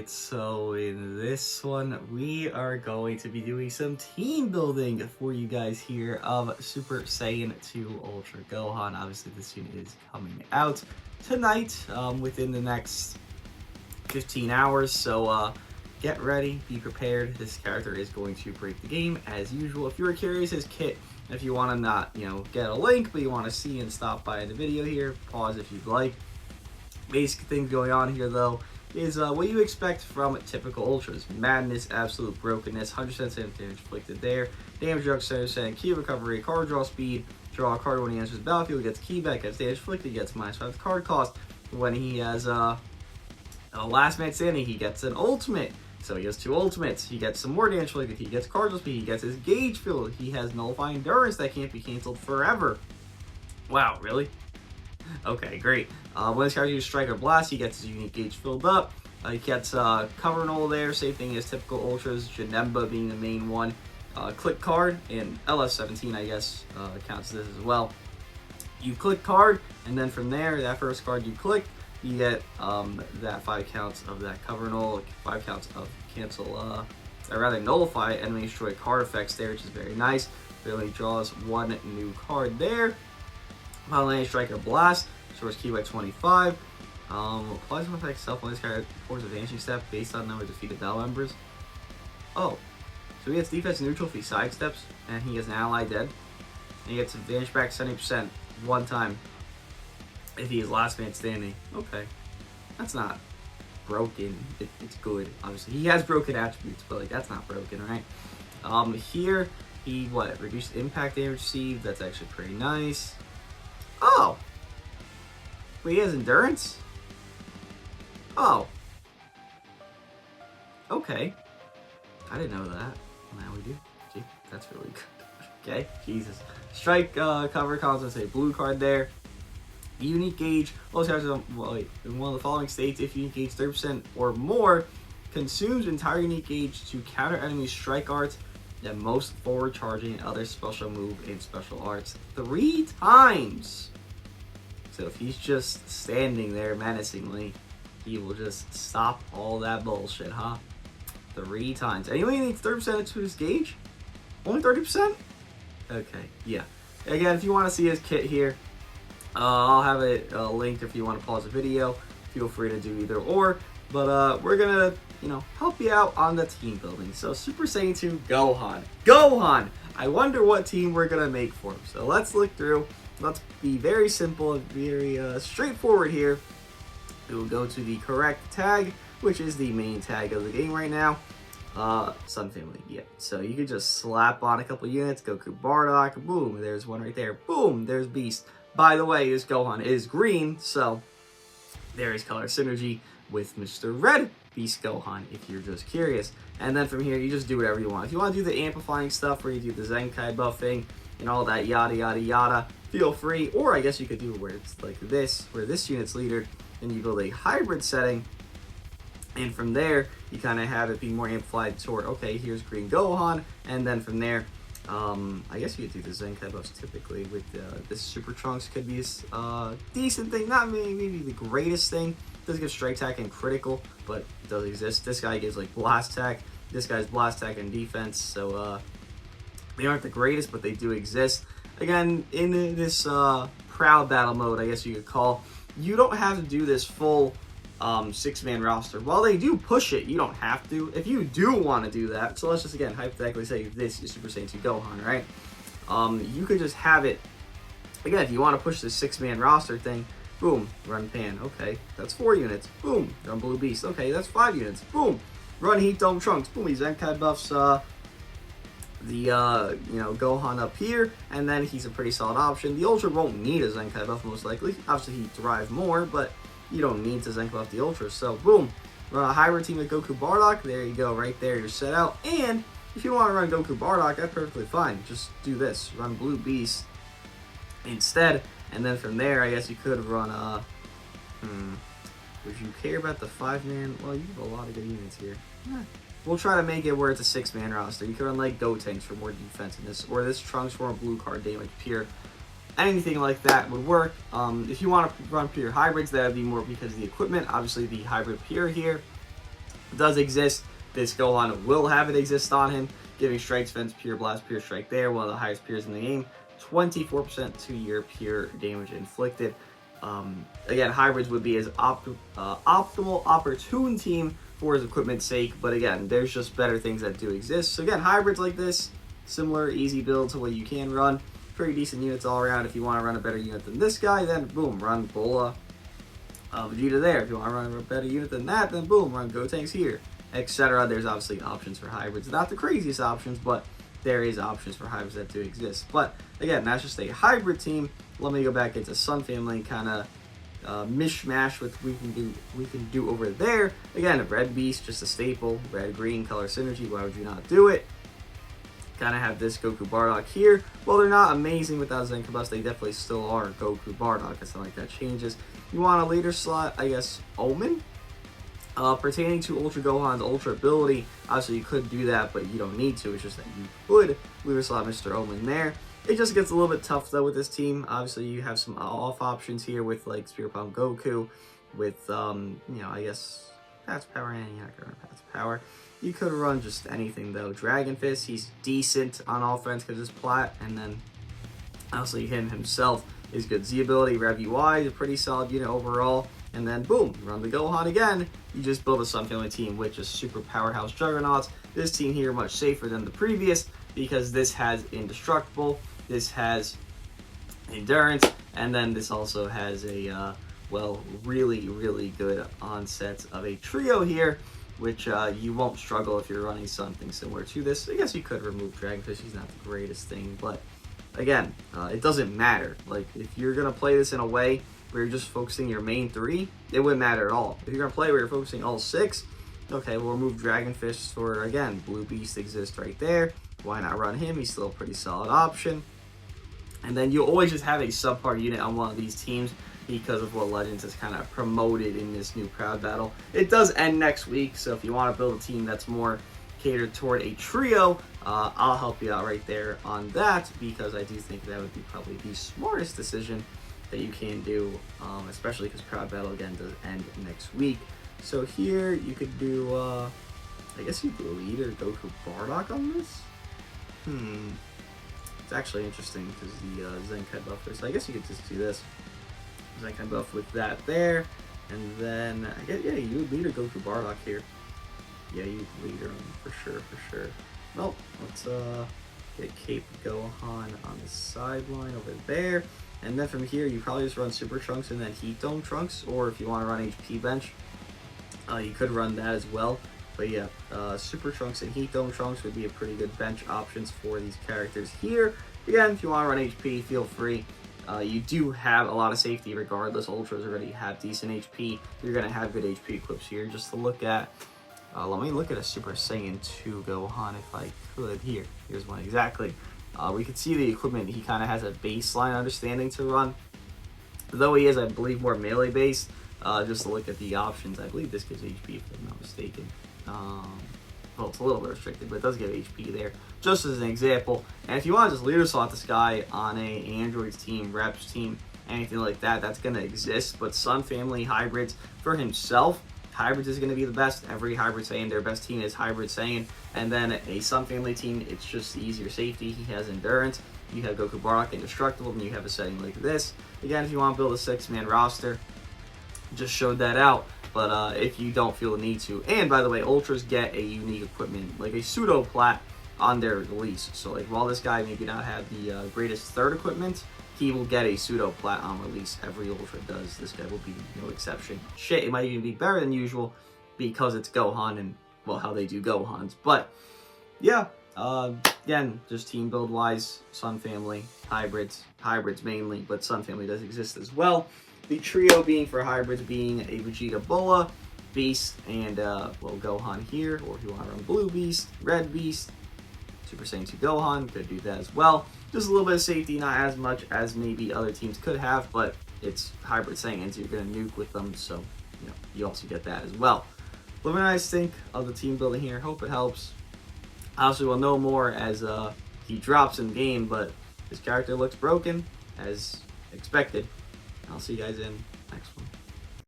Alright, so in this one, we are going to be doing some team building for you guys here of Super Saiyan 2 Ultra Gohan. Obviously, this unit is coming out tonight, within the next 15 hours, so get ready, be prepared. This character is going to break the game, as usual. If you were curious, his kit, if you want to not, get a link, but you want to see and stop by the video here, pause if you'd like. Basic things going on here, though, is what you expect from typical Ultras. Madness, absolute brokenness, 100% damage inflicted there, damage reduction, center, key recovery, card draw speed, draw a card when he enters the battlefield, gets key back, gets damage inflicted, gets -5 card cost. When he has a last man standing, he gets an ultimate. So he has 2 ultimates. He gets some more damage inflicted, he gets card draw speed, he gets his gauge filled, he has nullifying endurance that can't be cancelled forever. Wow, really? Okay, great. When this character uses Strike or Blast, he gets his unique gauge filled up. He gets Cover and All there, same thing as typical Ultras, Janemba being the main one. Click card, and LS17, I guess, counts this as well. You click card, and then from there, that first card you click, you get that 5 counts of that Cover and All, 5 counts of cancel, or rather nullify enemy destroy card effects there, which is very nice. Really draws 1 new card there. Final Land Strike or Blast, source key by 25. Applies one effect self when this guy pours a vanishing step based on number of defeated battle members. Oh, so he gets defense neutral if he sidesteps and he has an ally dead. And he gets vanish back 70% one time if he is last man standing. Okay, that's not broken. It's good. Obviously, he has broken attributes, but like that's not broken, right? Here he reduced impact damage received. That's actually pretty nice. Oh! Wait, he has endurance? Oh. Okay. I didn't know that. Now we do. Gee, that's really good. Okay, Jesus. Strike, cover, compensate, blue card there. Unique gauge. Most cards in one of the following states, if unique gauge 30% or more, consumes entire unique gauge to counter enemy strike arts and most forward charging and other special move and special arts 3 times. So if he's just standing there menacingly, he will just stop all that bullshit, huh? 3 times. Anyway, he needs 30% to his gauge? Only 30%? Okay, yeah. Again, if you want to see his kit here, I'll have it linked if you want to pause the video. Feel free to do either or. But we're gonna, help you out on the team building. So Super Saiyan 2 Gohan. Gohan! I wonder what team we're gonna make for him. So let's look through. Let's be very simple and very straightforward here. We will go to the correct tag, which is the main tag of the game right now. Sun Family, yeah. So you can just slap on a couple units, Goku Bardock, boom, there's one right there, boom, there's Beast. By the way, this Gohan is green, so there is color synergy with Mr. Red Beast Gohan, if you're just curious. And then from here, you just do whatever you want. If you want to do the amplifying stuff, where you do the Zenkai buffing and all that yada yada yada, feel free. Or I guess you could do it where it's like this, where this unit's leader, and you build a hybrid setting. And from there, you kind of have it be more amplified toward, okay, here's Green Gohan. And then from there, I guess you could do the Zenkai buffs typically with this Super Trunks could be a decent thing. Not maybe the greatest thing. It does give strike attack and critical, but it does exist. This guy gives like blast attack. This guy's blast attack and defense. So they aren't the greatest, but they do exist. Again, in this proud battle mode, I guess you could call, you don't have to do this full 6-man roster. While they do push it, you don't have to. If you do want to do that, so let's just again hypothetically say this is Super Saiyan 2 Gohan, right? You could just have it, again, if you want to push this 6-man roster thing, boom, run Pan, okay, that's 4 units, boom, run Blue Beast, okay, that's 5 units, boom, run Heat Dome Trunks, boom, he Zenkai buffs Gohan up here, and then he's a pretty solid option. The Ultra won't need a Zenkai buff most likely. Obviously, he'd thrive more, but you don't need to Zenkai buff the Ultra. So, boom, run a hybrid team with Goku Bardock. There you go, right there, you're set out. And if you want to run Goku Bardock, that's perfectly fine. Just do this, run Blue Beast instead, and then from there, I guess you could run would you care about the 5-man? Well, you have a lot of good units here. We'll try to make it where it's a 6-man roster. You can run like Gotenks for more defensiveness, or this Trunks for a blue card damage pure. Anything like that would work. If you want to run pure hybrids, that would be more because of the equipment. Obviously, the hybrid pure here does exist. This Gohan will have it exist on him, giving Strike Defense, Pure Blast, Pure Strike there, one of the highest pures in the game, 24% to your pure damage inflicted. Again, hybrids would be his optimal, opportune team for his equipment's sake, but again, there's just better things that do exist. So again, hybrids like this, similar, easy build to what you can run. Pretty decent units all around. If you want to run a better unit than this guy, then boom, run Bola, Vegeta there. If you want to run a better unit than that, then boom, run Gotenks here, etc. There's obviously options for hybrids. Not the craziest options, but there is options for hybrids that do exist. But again, that's just a hybrid team. Let me go back into Sun Family, kind of mishmash with we can do over there. Again, Red Beast, just a staple. Red green color synergy. Why would you not do it? Kind of have this Goku Bardock here. Well, they're not amazing without Zen Combust. They definitely still are Goku Bardock. It's not like that changes. You want a later slot, I guess, Omen. Pertaining to Ultra Gohan's Ultra ability, obviously you could do that, but you don't need to. It's just that you could leave a slot Mr. Omen there. It just gets a little bit tough though with this team. Obviously you have some off options here with like Spirit Bomb Goku, with you know, I guess Path's Power, and you're not gonna run Path's Power. You could run just anything though. Dragon Fist, he's decent on offense because it's plat, and then obviously him himself is good. Z ability, Rev UI is a pretty solid unit overall. And then boom, run the Gohan again. You just build a Sun Family team with just super powerhouse juggernauts. This team here much safer than the previous because this has indestructible, this has endurance, and then this also has a well, really good onset of a trio here, which you won't struggle if you're running something similar to this. I guess you could remove Dragonfish. He's not the greatest thing, but again, it doesn't matter. Like, if you're gonna play this in a way where you're just focusing your main three, it wouldn't matter at all. If you're gonna play where you're focusing all six, okay, we'll remove Dragonfish for, again, Blue Beast exists right there. Why not run him? He's still a pretty solid option. And then you always just have a subpar unit on one of these teams because of what Legends has kind of promoted in this new Proud Battle. It does end next week, so if you want to build a team that's more catered toward a trio, I'll help you out right there on that, because I do think that would be probably the smartest decision that you can do, especially because Proud Battle again does end next week. So here you could do, I guess you could do a leader Goku Bardock on this. It's actually interesting because the Zenkai buff there. So I guess you could just do this Zenkai buff with that there, and then I guess, yeah, you would leader Goku Bardock here. Yeah, you would leader him for sure. Well, let's get Cape Gohan on the sideline over there. And then from here, you probably just run Super Trunks and then Heat Dome Trunks, or if you want to run HP Bench, you could run that as well. But yeah, Super Trunks and Heat Dome Trunks would be a pretty good bench options for these characters here. Again, if you want to run HP, feel free. You do have a lot of safety regardless. Ultras already have decent HP. You're going to have good HP equips here. Just to look at, let me look at a Super Saiyan 2 Gohan if I could. Here's one exactly. We could see the equipment. He kind of has a baseline understanding to run. Though he is, I believe, more melee based. Just to look at the options, I believe this gives HP if I'm not mistaken. Well, it's a little bit restricted, but it does give HP there, just as an example. And if you want to just leader slot this guy on a Androids team, Reps team, anything like that, that's going to exist. But Sun Family Hybrids, for himself, Hybrids is going to be the best. Every Hybrid Saiyan, their best team is Hybrid Saiyan. And then a Sun Family team, it's just easier safety. He has endurance. You have Goku Bardock indestructible, and you have a setting like this. Again, if you want to build a 6-man roster, just showed that out. But if you don't feel the need to, and by the way, Ultras get a unique equipment, like a pseudo plat on their release. So like, while this guy maybe not have the greatest third equipment, he will get a pseudo plat on release. Every Ultra does. This guy will be no exception. Shit, it might even be better than usual because it's Gohan and, well, how they do Gohans. But yeah, again, just team build wise, Sun Family, hybrids mainly, but Sun Family does exist as well. The trio being for hybrids being a Vegeta Bola, Beast, and well, Gohan here, or if you want to run Blue Beast, Red Beast, Super Saiyan 2 Gohan, could do that as well. Just a little bit of safety, not as much as maybe other teams could have, but it's Hybrid Saiyans, you're going to nuke with them, so you know, you also get that as well. Let me know what you guys think of the team building here. Hope it helps. Obviously, we'll know more as he drops in game, but his character looks broken, as expected. I'll see you guys in